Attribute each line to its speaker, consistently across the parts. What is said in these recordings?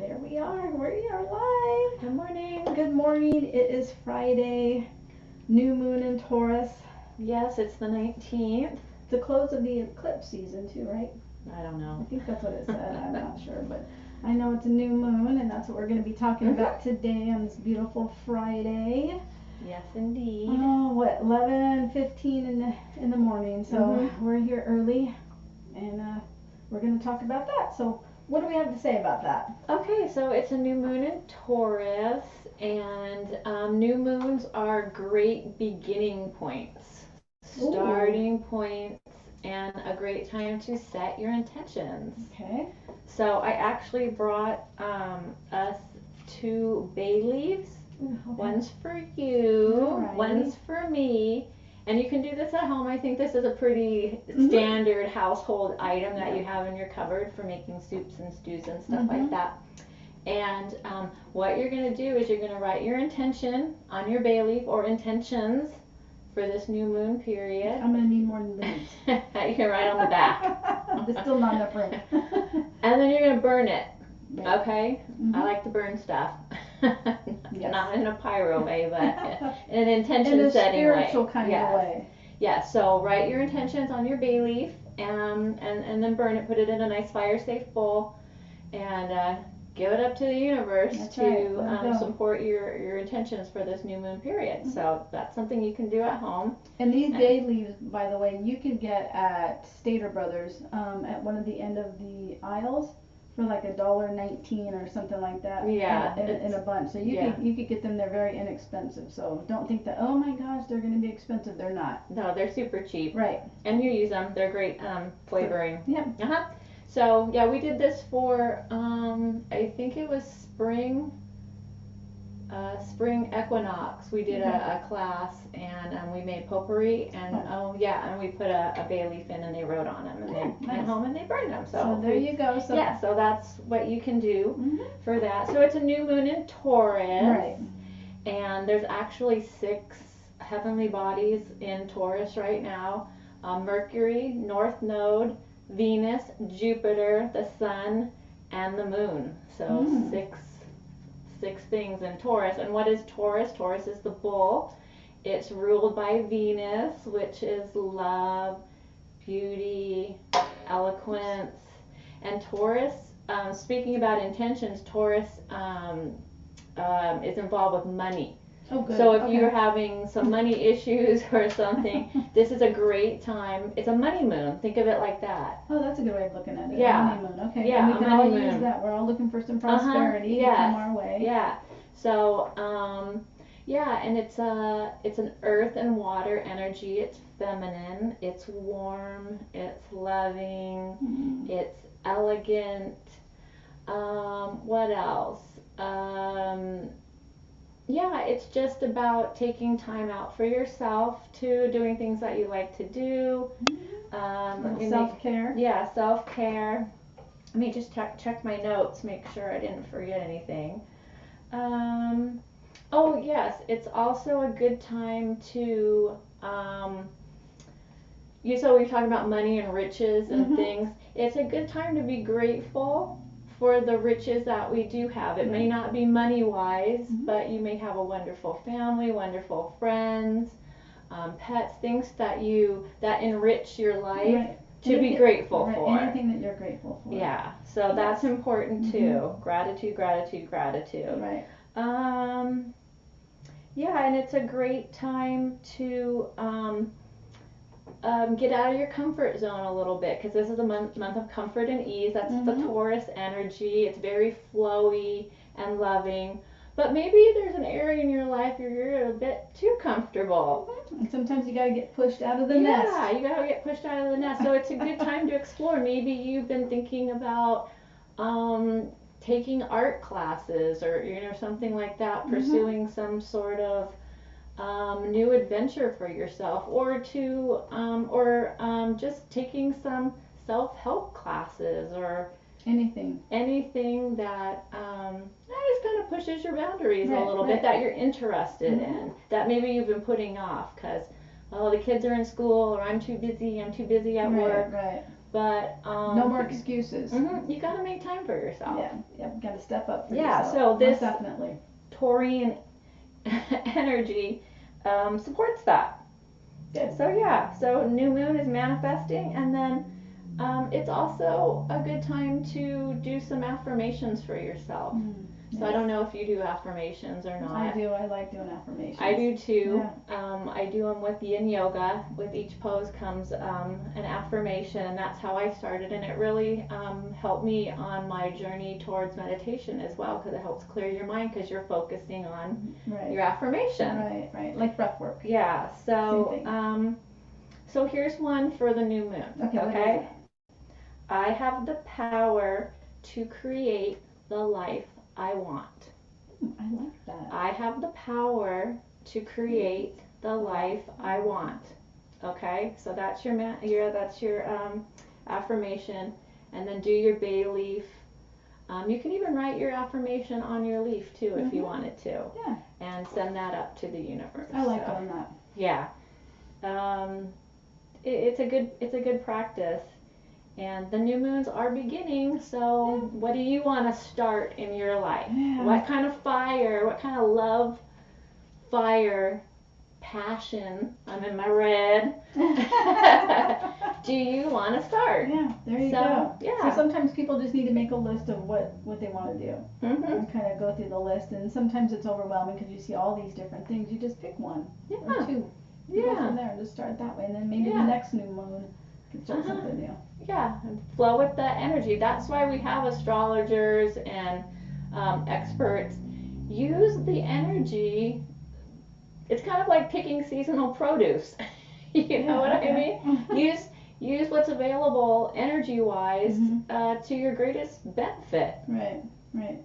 Speaker 1: There we are live.
Speaker 2: Good morning.
Speaker 1: Good morning. It is Friday, new moon in Taurus.
Speaker 2: Yes, it's the 19th.
Speaker 1: The close of the eclipse season too, right?
Speaker 2: I don't
Speaker 1: I
Speaker 2: know.
Speaker 1: think that's what it said. I'm not sure, but I know it's a new moon, and that's what we're going to be talking about today on this beautiful Friday.
Speaker 2: Yes, indeed.
Speaker 1: Oh, what, 11:15 in the morning. So we're here early, and we're going to talk about that. So what do we have to say about that?
Speaker 2: Okay, so it's a new moon in Taurus, and new moons are great beginning points, starting points, and a great time to set your intentions.
Speaker 1: Okay.
Speaker 2: So I actually brought us 2 bay leaves.
Speaker 1: Okay.
Speaker 2: One's for you,
Speaker 1: Alright.
Speaker 2: One's for me. And you can do this at home. I think this is a pretty standard household item that you have in your cupboard for making soups and stews and stuff like that. And what you're going to do is you're going to write your intention on your bay leaf, or intentions for this new moon period.
Speaker 1: I'm going to need more than leaves.
Speaker 2: You can write on the back.
Speaker 1: There's still not enough room.
Speaker 2: And then you're going to burn it.
Speaker 1: Right.
Speaker 2: Okay? I like to burn stuff.
Speaker 1: Yes.
Speaker 2: Not in a pyro way, but in an intention
Speaker 1: in a
Speaker 2: setting
Speaker 1: spiritual
Speaker 2: way.
Speaker 1: kind of way.
Speaker 2: Yeah, so write your intentions on your bay leaf, and then burn it, put it in a nice fire safe bowl, and give it up to the universe.
Speaker 1: That's
Speaker 2: to
Speaker 1: right.
Speaker 2: support your intentions for this new moon period. So that's something you can do at home.
Speaker 1: And these bay leaves, by the way, you could get at Stater Brothers at one of the end of the aisles for like $1.19 or something like that.
Speaker 2: Yeah,
Speaker 1: in a bunch. So you could get them. They're very inexpensive. So don't think that, oh my gosh, they're going to be expensive. They're not.
Speaker 2: No, they're super cheap.
Speaker 1: Right.
Speaker 2: And you use them. They're great flavoring.
Speaker 1: Yep.
Speaker 2: So yeah, we did this for I think it was spring equinox. We did a class, and we made potpourri, and and we put a bay leaf in, and they wrote on them, and they went home and they burned them.
Speaker 1: So there you go. So
Speaker 2: so that's what you can do for that. So it's a new moon in Taurus,
Speaker 1: right?
Speaker 2: And there's actually 6 heavenly bodies in Taurus right now: Mercury, North Node, Venus, Jupiter, the Sun, and the Moon. So six things in Taurus. And what is Taurus? Taurus is the bull. It's ruled by Venus, which is love, beauty, eloquence. And Taurus, speaking about intentions, Taurus is involved with money.
Speaker 1: Oh, good.
Speaker 2: So if you're having some money issues or something, this is a great time. It's a money moon. Think of it like that.
Speaker 1: Oh, that's a good way of looking at it.
Speaker 2: Yeah.
Speaker 1: Money moon. Okay.
Speaker 2: Yeah,
Speaker 1: and we can all use that. We're all looking for some prosperity to come our way.
Speaker 2: Yeah. So, and it's an earth and water energy. It's feminine. It's warm. It's loving. It's elegant. What else? It's just about taking time out for yourself, too, doing things that you like to do.
Speaker 1: Self-care.
Speaker 2: Yeah, self-care. Let me just check my notes, make sure I didn't forget anything. Oh, yes, it's also a good time to, so we're talking about money and riches and things. It's a good time to be grateful for the riches that we do have. It may not be money-wise, but you may have a wonderful family, wonderful friends, pets, things that enrich your life.
Speaker 1: Right.
Speaker 2: To be grateful for.
Speaker 1: Anything that you're grateful for.
Speaker 2: Yeah, so that's important too. Gratitude, gratitude, gratitude.
Speaker 1: Right.
Speaker 2: And it's a great time to get out of your comfort zone a little bit, because this is a month of comfort and ease. That's the Taurus energy. It's very flowy and loving. But maybe there's an area in your life where you're a bit too comfortable.
Speaker 1: And sometimes you got to get pushed out of the nest.
Speaker 2: Yeah, you got to get pushed out of the nest. So it's a good time to explore. Maybe you've been thinking about taking art classes, or something like that, pursuing some sort of new adventure for yourself, or just taking some self-help classes, or anything that just kind of pushes your boundaries a little bit, that you're interested in, that maybe you've been putting off because the kids are in school, or I'm too busy at work.
Speaker 1: Right.
Speaker 2: But
Speaker 1: no more excuses.
Speaker 2: You gotta make time for yourself.
Speaker 1: Yeah, gotta step up for
Speaker 2: yeah,
Speaker 1: yourself.
Speaker 2: So this
Speaker 1: most definitely
Speaker 2: Taurian energy supports that.
Speaker 1: Good.
Speaker 2: So yeah, so new moon is manifesting, and then it's also a good time to do some affirmations for yourself.
Speaker 1: Yes.
Speaker 2: So I don't know if you do affirmations or not.
Speaker 1: I do. I like doing affirmations.
Speaker 2: I do too.
Speaker 1: Yeah.
Speaker 2: I do them with yin yoga. With each pose comes an affirmation, and that's how I started. And it really helped me on my journey towards meditation as well, because it helps clear your mind because you're focusing on your affirmation.
Speaker 1: Right. Like breath work.
Speaker 2: Yeah. So so here's one for the new moon.
Speaker 1: Okay.
Speaker 2: I have the power to create the life I want.
Speaker 1: I like that.
Speaker 2: I have the power to create the life I want. Okay, so that's your affirmation, and then do your bay leaf. You can even write your affirmation on your leaf too if you wanted to.
Speaker 1: Yeah.
Speaker 2: And send that up to the universe.
Speaker 1: I like doing that.
Speaker 2: Yeah. It's a good practice. And the new moons are beginning, so what do you want to start in your life?
Speaker 1: Yeah.
Speaker 2: What kind of fire, what kind of love, fire, passion, I'm in my red, do you want to start?
Speaker 1: Yeah, there you go.
Speaker 2: Yeah.
Speaker 1: So sometimes people just need to make a list of what they want to do. And kind of go through the list, and sometimes it's overwhelming because you see all these different things. You just pick one or two. You go from there and just start that way, and then maybe the next new moon can start something new.
Speaker 2: Yeah, and flow with that energy. That's why we have astrologers and experts. Use the energy. It's kind of like picking seasonal produce. You know what I mean? Use what's available energy-wise to your greatest benefit.
Speaker 1: Right.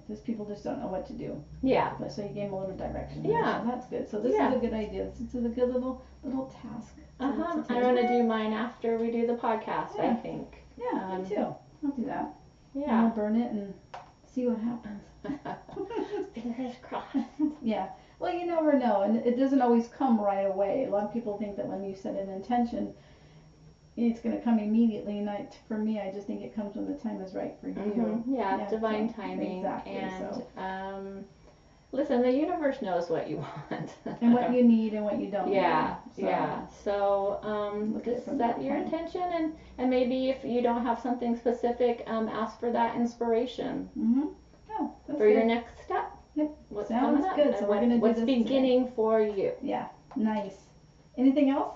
Speaker 1: Just people just don't know what to do.
Speaker 2: Yeah.
Speaker 1: But so you gave them a little direction.
Speaker 2: Yeah.
Speaker 1: So that's good. So this is a good idea. This is a good little task.
Speaker 2: I'm gonna do mine after we do the podcast. I think.
Speaker 1: Yeah, me too. I'll do that.
Speaker 2: Yeah.
Speaker 1: And we'll burn it and see what happens.
Speaker 2: Fingers crossed.
Speaker 1: Yeah. Well, you never know, and it doesn't always come right away. A lot of people think that when you set an intention, it's going to come immediately. And for me, I just think it comes when the time is right for you.
Speaker 2: Yeah, divine timing.
Speaker 1: Exactly.
Speaker 2: And listen, the universe knows what you want.
Speaker 1: And what you need and what you don't need.
Speaker 2: So just set your intention, and maybe if you don't have something specific, ask for that inspiration.
Speaker 1: Oh, that's
Speaker 2: for
Speaker 1: good.
Speaker 2: your next step.
Speaker 1: Yep.
Speaker 2: What's
Speaker 1: Sounds
Speaker 2: coming up?
Speaker 1: good. So we're going to do
Speaker 2: what's
Speaker 1: this
Speaker 2: beginning
Speaker 1: today.
Speaker 2: for you.
Speaker 1: Yeah. Nice. Anything else?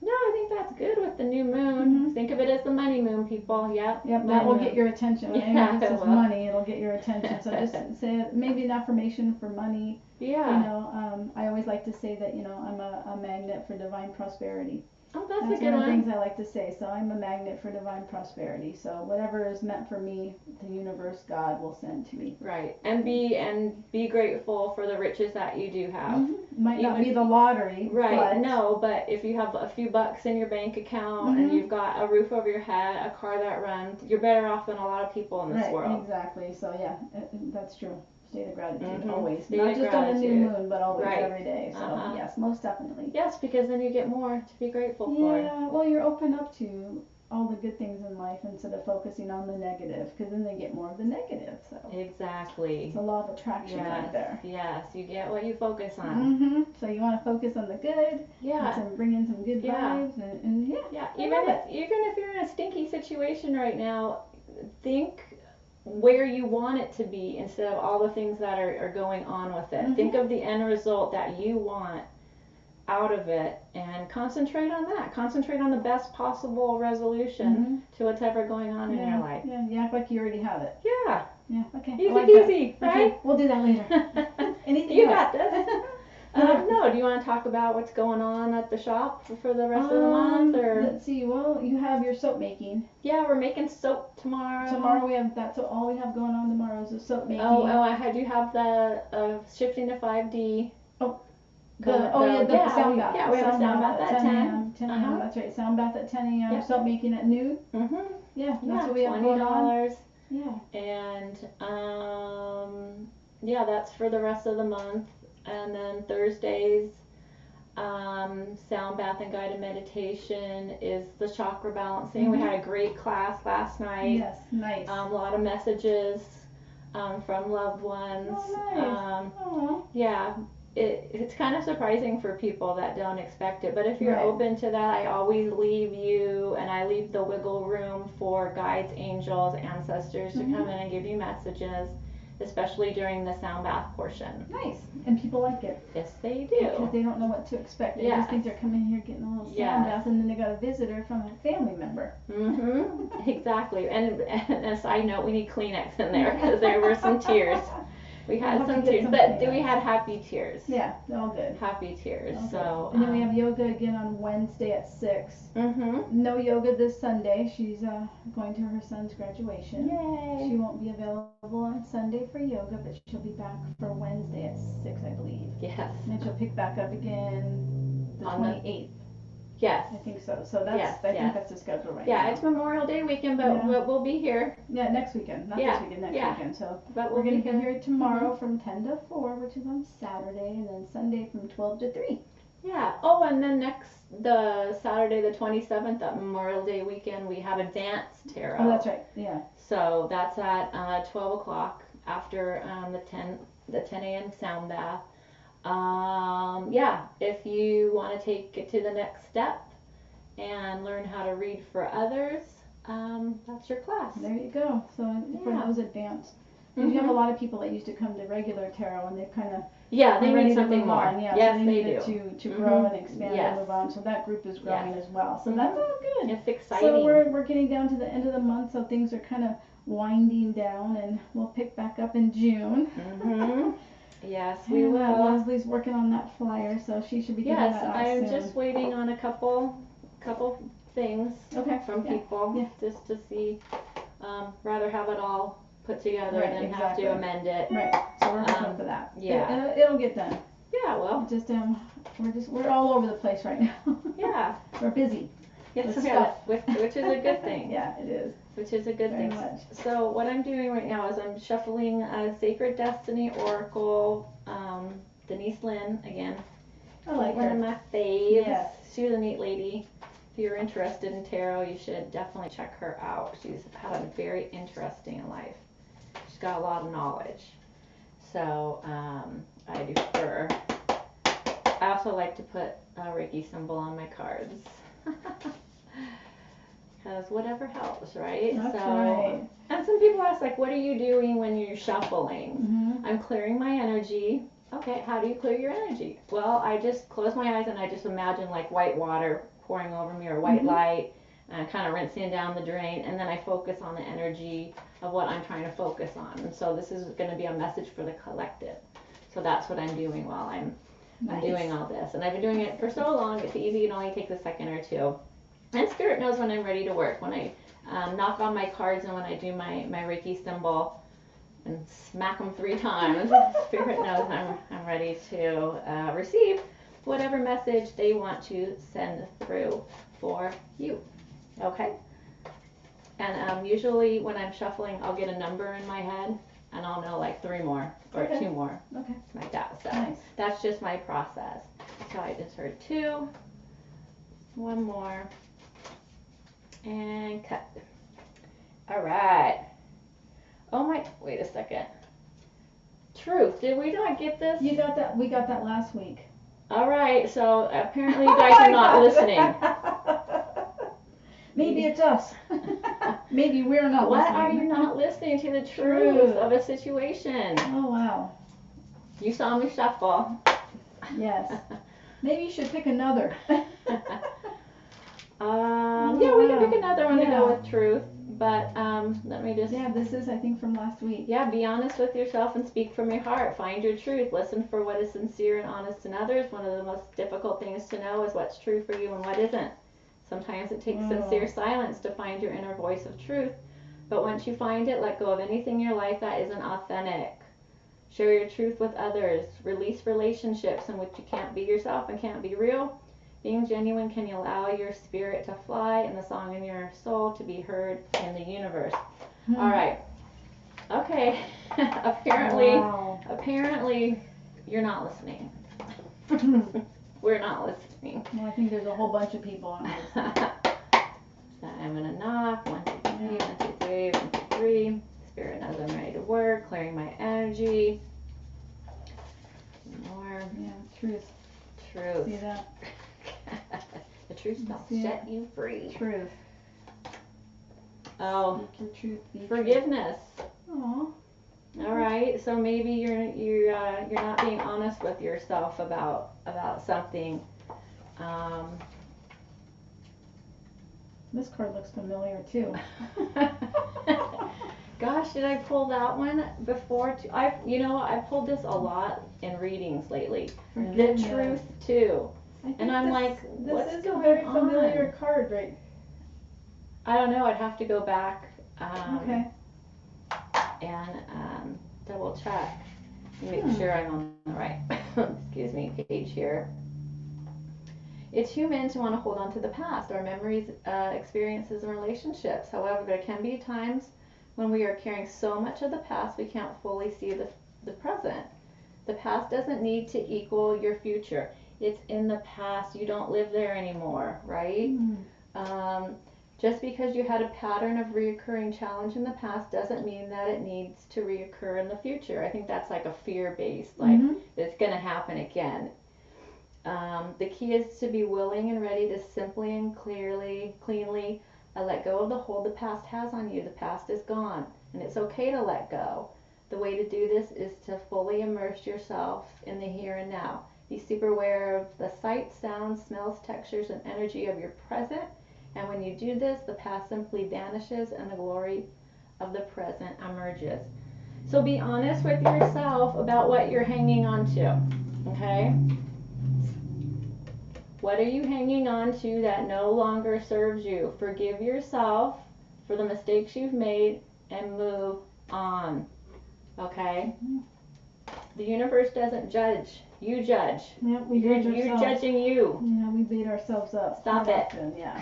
Speaker 2: No, I think that's good with the new moon. Think of it as the money moon, people. Yep.
Speaker 1: That will get your attention. When anyone says
Speaker 2: it will.
Speaker 1: money, it'll get your attention. So just say maybe an affirmation for money.
Speaker 2: Yeah.
Speaker 1: You know, I always like to say that, you know, I'm a magnet for divine prosperity.
Speaker 2: Oh, that's a good
Speaker 1: one of the
Speaker 2: one.
Speaker 1: things I like to say. So I'm a magnet for divine prosperity. So whatever is meant for me, the universe, God will send to me.
Speaker 2: Right. And be grateful for the riches that you do have.
Speaker 1: Might not be the lottery.
Speaker 2: Right.
Speaker 1: But
Speaker 2: no, but if you have a few bucks in your bank account and you've got a roof over your head, a car that runs, you're better off than a lot of people in this world.
Speaker 1: Exactly. So yeah, that's true. State of gratitude always.
Speaker 2: State
Speaker 1: Not
Speaker 2: of
Speaker 1: just
Speaker 2: gratitude.
Speaker 1: on the new moon, but always every day. So yes, most definitely.
Speaker 2: Yes, because then you get more to be grateful for.
Speaker 1: Yeah, well, you're open up to all the good things in life instead of focusing on the negative, because then they get more of the negative. So
Speaker 2: exactly.
Speaker 1: It's a law of attraction right there.
Speaker 2: Yes, you get what you focus on.
Speaker 1: So you want to focus on the good.
Speaker 2: Yeah.
Speaker 1: And bring in some good vibes and
Speaker 2: even if you're in a stinky situation right now, think where you want it to be instead of all the things that are going on with it. Think of the end result that you want out of it and concentrate on that. Concentrate on the best possible resolution to whatever going on in your life.
Speaker 1: Yeah, you act like you already have it.
Speaker 2: Yeah.
Speaker 1: Yeah, okay.
Speaker 2: Easy peasy, right?
Speaker 1: Okay, we'll do that later. Anything
Speaker 2: you
Speaker 1: else?
Speaker 2: got this. No, do you want to talk about what's going on at the shop for the rest of the month? Or
Speaker 1: let's see, well, you have your soap making.
Speaker 2: Yeah, we're making soap tomorrow.
Speaker 1: Tomorrow we have that, so all we have going on tomorrow is the soap making.
Speaker 2: I do have the shifting to 5D.
Speaker 1: The sound bath.
Speaker 2: Yeah, we have a sound bath at 10
Speaker 1: a.m. 10 a.m. That's right, sound bath at 10 a.m. Yep. Soap making at noon. Yeah, that's what we have going on. Yeah.
Speaker 2: And that's for the rest of the month. And then Thursdays, Sound bath and guided meditation is the chakra balancing. We had a great class last night.
Speaker 1: Yes, nice.
Speaker 2: A lot of messages from loved ones.
Speaker 1: Oh, nice.
Speaker 2: Yeah, it's kind of surprising for people that don't expect it. But if you're
Speaker 1: Right.
Speaker 2: open to that, I always leave you, and I leave the wiggle room for guides, angels, ancestors to come in and give you messages, especially during the sound bath portion.
Speaker 1: Nice. And people like it.
Speaker 2: Yes, they do.
Speaker 1: Because they don't know what to expect. They just think they're coming here getting a little sound bath, and then they got a visitor from a family member.
Speaker 2: Exactly. And a side note, we need Kleenex in there because there were some tears. We had some tears, but we had happy tears.
Speaker 1: Yeah, all good.
Speaker 2: Happy tears.
Speaker 1: Okay.
Speaker 2: So.
Speaker 1: And then we have yoga again on Wednesday at 6. No yoga this Sunday. She's going to her son's graduation.
Speaker 2: Yay.
Speaker 1: She won't be available on Sunday for yoga, but she'll be back for Wednesday at 6, I believe.
Speaker 2: Yes.
Speaker 1: And then she'll pick back up again the 28th.
Speaker 2: Yes.
Speaker 1: I think so. So that's I think that's the schedule right now.
Speaker 2: Yeah, it's Memorial Day weekend, but we'll be here.
Speaker 1: Yeah, next weekend. Not this weekend, next weekend. So
Speaker 2: but
Speaker 1: we're going to be here tomorrow from 10 to 4, which is on Saturday, and then Sunday from 12 to 3.
Speaker 2: Yeah. Oh, and then the Saturday the 27th, that Memorial Day weekend, we have a dance tarot.
Speaker 1: Oh, that's right. Yeah.
Speaker 2: So that's at 12 o'clock after the 10 a.m. sound bath. If you want to take it to the next step and learn how to read for others, that's your class.
Speaker 1: There you go. So for those advanced. You have a lot of people that used to come to regular tarot, and they've kind of
Speaker 2: they need something more. Yes,
Speaker 1: so
Speaker 2: they do.
Speaker 1: To grow and expand and move on. So that group is growing as well. So that's all good.
Speaker 2: It's exciting.
Speaker 1: So we're getting down to the end of the month, so things are kind of winding down, and we'll pick back up in June.
Speaker 2: Yes, we will.
Speaker 1: Leslie's working on that flyer, so she should be getting that out soon.
Speaker 2: I'm just waiting on a couple things from people just to see. Rather have it all put together than have to amend it.
Speaker 1: Right. So we're hoping for that.
Speaker 2: Yeah.
Speaker 1: It'll get done.
Speaker 2: Yeah. Well.
Speaker 1: We're all over the place right now.
Speaker 2: Yeah.
Speaker 1: We're busy.
Speaker 2: Yes, which is a good thing.
Speaker 1: Yeah, it is.
Speaker 2: Which is a good thing.
Speaker 1: Much.
Speaker 2: So what I'm doing right now is I'm shuffling Sacred Destiny Oracle, Denise Lynn again.
Speaker 1: I like
Speaker 2: one
Speaker 1: her.
Speaker 2: of my faves.
Speaker 1: Yes.
Speaker 2: She's a neat lady. If you're interested in tarot, you should definitely check her out. She's had a very interesting life. She's got a lot of knowledge. So I defer. I also like to put a Reiki symbol on my cards. Because whatever helps, right?
Speaker 1: That's right.
Speaker 2: And some people ask, like, what are you doing when you're shuffling? I'm clearing my energy. Okay, how do you clear your energy? Well, I just close my eyes and I just imagine like white water pouring over me or white light and kind of rinsing down the drain, and then I focus on the energy of what I'm trying to focus on. And so this is going to be a message for the collective. So that's what I'm doing while I'm doing all this. And I've been doing it for so long, it's easy, it only takes a second or two. And Spirit knows when I'm ready to work. When I knock on my cards and when I do my Reiki symbol and smack them 3 times, Spirit knows I'm ready to receive whatever message they want to send through for you. Okay? And usually when I'm shuffling, I'll get a number in my head and I'll know like 3 more or 2 more.
Speaker 1: Okay.
Speaker 2: Like that. So
Speaker 1: nice.
Speaker 2: That's just my process. So I just heard 2, 1 more, and cut. All right. Oh my, wait a second. Truth, did we not get this?
Speaker 1: You got that, we got that last week.
Speaker 2: All right, so apparently you guys are not listening.
Speaker 1: Maybe it's us. Maybe we're not
Speaker 2: What
Speaker 1: listening.
Speaker 2: are you not listening to the truth of a situation?
Speaker 1: Oh, wow.
Speaker 2: You saw me shuffle.
Speaker 1: Yes. Maybe you should pick another.
Speaker 2: Yeah, we can pick another one to go with truth. But let me just...
Speaker 1: Yeah, this is, I think, from last week.
Speaker 2: Yeah, be honest with yourself and speak from your heart. Find your truth. Listen for what is sincere and honest in others. One of the most difficult things to know is what's true for you and what isn't. Sometimes it takes sincere silence to find your inner voice of truth. But once you find it, let go of anything in your life that isn't authentic. Share your truth with others. Release relationships in which you can't be yourself and can't be real. Being genuine can allow your spirit to fly and the song in your soul to be heard in the universe. All right. Okay. Apparently you're not listening. we're not listening.
Speaker 1: Well, I think there's a whole bunch of people on this.
Speaker 2: So I'm going to knock. 1, 2, 3, 1, 2, 3, 1, 2, 3. Spirit knows I'm ready to work, clearing my energy. More.
Speaker 1: Yeah, truth.
Speaker 2: Truth.
Speaker 1: See that?
Speaker 2: The truth shall set you free.
Speaker 1: Truth.
Speaker 2: Oh,
Speaker 1: Speak your truth.
Speaker 2: forgiveness.
Speaker 1: Aww.
Speaker 2: All right. So maybe you're not being honest with yourself about something.
Speaker 1: This card looks familiar too.
Speaker 2: Gosh, did I pull that one before? I pulled this a lot in readings lately. The truth too. And I'm like, what's
Speaker 1: this is
Speaker 2: going
Speaker 1: a very
Speaker 2: on?
Speaker 1: familiar card, right?
Speaker 2: I don't know. I'd have to go back
Speaker 1: Okay.
Speaker 2: and double check and make sure I'm on the right excuse me, page here. It's human to want to hold on to the past, our memories, experiences, and relationships. However, there can be times when we are carrying so much of the past we can't fully see the present. The past doesn't need to equal your future. It's in the past. You don't live there anymore, right? Just because you had a pattern of reoccurring challenge in the past doesn't mean that it needs to reoccur in the future. I think that's like a fear-based, like it's going to happen again. The key is to be willing and ready to simply and cleanly let go of the hold the past has on you. The past is gone, and it's okay to let go. The way to do this is to fully immerse yourself in the here and now. Be super aware of the sights, sounds, smells, textures, and energy of your present. And when you do this, the past simply vanishes and the glory of the present emerges. So be honest with yourself about what you're hanging on to, okay? What are you hanging on to that no longer serves you? Forgive yourself for the mistakes you've made and move on, okay? The universe doesn't judge. You judge.
Speaker 1: Yeah,
Speaker 2: You're judging you.
Speaker 1: Yeah, we beat ourselves up.
Speaker 2: Stop it.
Speaker 1: Often, yeah.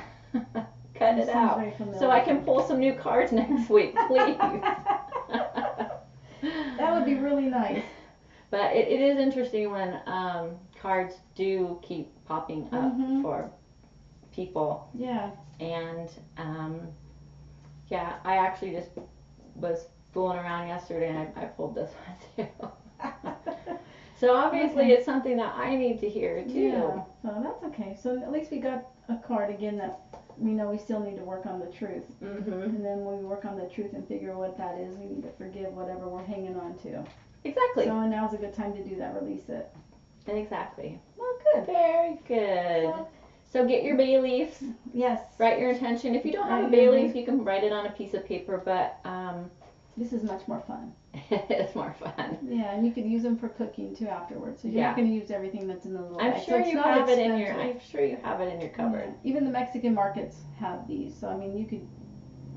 Speaker 2: Cut it out. So I can pull some new cards next week, please.
Speaker 1: That would be really nice.
Speaker 2: But it is interesting when cards do keep popping up for people.
Speaker 1: Yeah.
Speaker 2: And yeah, I actually just was fooling around yesterday and I pulled this one too. So obviously it's something that I need to hear too.
Speaker 1: Yeah. So that's okay. So at least we got a card again that we know we still need to work on the truth. And then when we work on the truth and figure what that is, we need to forgive whatever we're hanging on to.
Speaker 2: Exactly.
Speaker 1: So now's a good time to do that. Release it.
Speaker 2: Exactly.
Speaker 1: Well, good.
Speaker 2: Very good. So get your bay leaves.
Speaker 1: Yes.
Speaker 2: Write your intention. If you don't have a bay leaf, you can write it on a piece of paper, but
Speaker 1: this is much more fun.
Speaker 2: It's more fun.
Speaker 1: Yeah, and you can use them for cooking too afterwards. So you're not going to use everything that's in the little bag.
Speaker 2: I'm sure you have it in your cupboard.
Speaker 1: Yeah. Even the Mexican markets have these. So I mean, you could.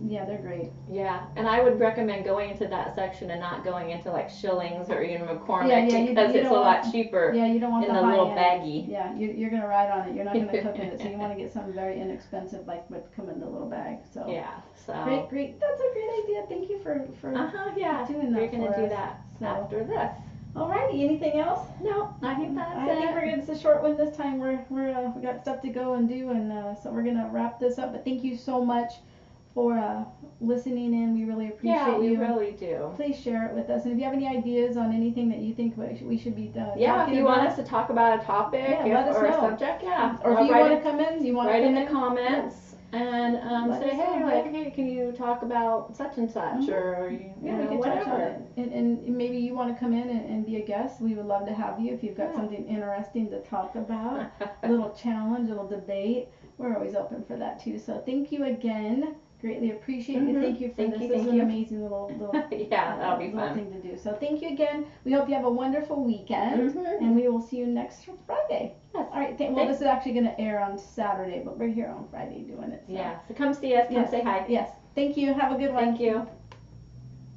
Speaker 1: Yeah, they're great.
Speaker 2: Yeah, and I would recommend going into that section and not going into like Shillings or even McCormick because it's a lot cheaper.
Speaker 1: Yeah, you don't want
Speaker 2: in
Speaker 1: the
Speaker 2: little
Speaker 1: high-end.
Speaker 2: baggie.
Speaker 1: Yeah, you're gonna ride on it. You're not gonna cook in it, so you want to get something very inexpensive like what come in the little bag. So
Speaker 2: yeah, so
Speaker 1: great. That's a great idea. Thank you for doing that.
Speaker 2: You're gonna do that after this.
Speaker 1: Alrighty, anything else?
Speaker 2: No, I think that's it.
Speaker 1: I think we're good. It's a short one this time. We got stuff to go and do, and so we're gonna wrap this up. But thank you so much for listening in. We really appreciate you.
Speaker 2: Yeah, we really do.
Speaker 1: Please share it with us. And if you have any ideas on anything that you think we should be talking
Speaker 2: if you want us to talk about a topic
Speaker 1: let us
Speaker 2: or
Speaker 1: know.
Speaker 2: a subject,
Speaker 1: or if you want to come in,
Speaker 2: write in the comments and say, hey, can you talk about such and such or you know, whatever.
Speaker 1: And maybe you want to come in and be a guest. We would love to have you if you've got something interesting to talk about. A little challenge, a little debate. We're always open for that too. So thank you again. Greatly appreciate you. Thank you for this. This is an amazing little
Speaker 2: that'll be fun
Speaker 1: thing to do. So thank you again. We hope you have a wonderful weekend, and we will see you next Friday.
Speaker 2: Yes.
Speaker 1: All right. Well, this is actually going to air on Saturday, but we're here on Friday doing it. So.
Speaker 2: Yeah. So come see us. Come say hi.
Speaker 1: Yes. Thank you. Have a good one.
Speaker 2: Thank you.